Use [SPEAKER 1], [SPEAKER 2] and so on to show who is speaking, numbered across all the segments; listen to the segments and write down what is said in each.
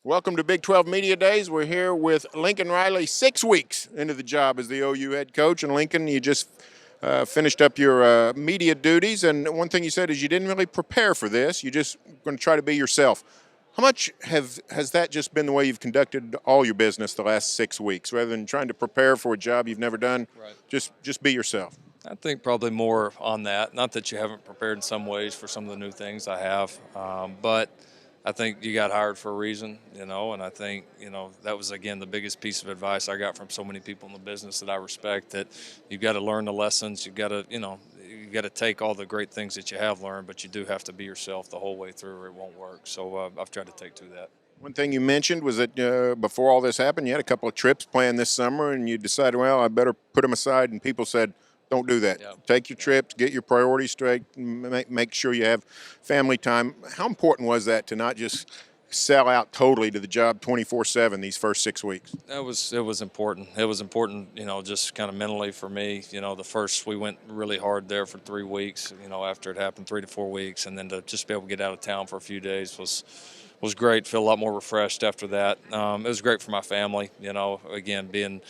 [SPEAKER 1] Welcome to Big 12 Media Days. We're here with Lincoln Riley, 6 weeks into the job as the OU head coach. And Lincoln, you just finished up your media duties. And one thing you said is you didn't really prepare for this. You just going to try to be yourself. How much has that just been the way you've conducted all your business the last 6 weeks, rather than trying to prepare for a job you've never done?
[SPEAKER 2] Right.
[SPEAKER 1] Just be yourself.
[SPEAKER 2] I think probably more on that. Not that you haven't prepared in some ways for some of the new things I have, but I think you got hired for a reason, and I think, that was, again, the biggest piece of advice I got from so many people in the business that I respect, that you've got to learn the lessons. You've got to, you got to take all the great things that you have learned, but you do have to be yourself the whole way through or it won't work. So I've tried to take to that.
[SPEAKER 1] One thing you mentioned was that before all this happened, you had a couple of trips planned this summer, and you decided, well, I better put them aside, and people said, don't do that.
[SPEAKER 2] Yeah.
[SPEAKER 1] Take your trips, get your priorities straight, make sure you have family time. How important was that to not just sell out totally to the job 24/7 these first 6 weeks?
[SPEAKER 2] It was important. It was important, just kind of mentally for me. We went really hard there for 3 weeks, after it happened, 3 to 4 weeks, and then to just be able to get out of town for a few days was great. Feel a lot more refreshed after that. It was great for my family, again,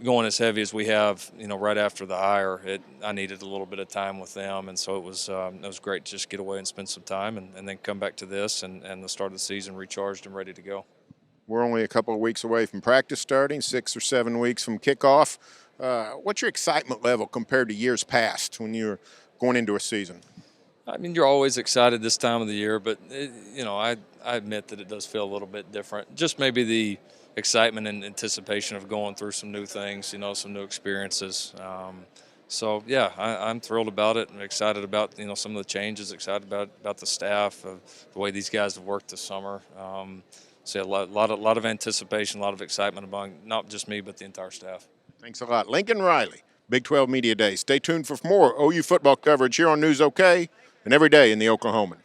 [SPEAKER 2] going as heavy as we have, right after the hire, I needed a little bit of time with them, and so it was great to just get away and spend some time, and then come back to this and the start of the season recharged and ready to go.
[SPEAKER 1] We're only a couple of weeks away from practice starting, 6 or 7 weeks from kickoff. What's your excitement level compared to years past when you're going into a season?
[SPEAKER 2] I mean, you're always excited this time of the year, but I admit that it does feel a little bit different. Just maybe the excitement and anticipation of going through some new things, some new experiences. So yeah, I'm thrilled about it and excited about some of the changes. Excited about the staff, the way these guys have worked this summer. So yeah, a lot of anticipation, a lot of excitement among not just me but the entire staff.
[SPEAKER 1] Thanks a lot. Lincoln Riley, Big 12 Media Day. Stay tuned for more OU football coverage here on News OK and every day in the Oklahoman.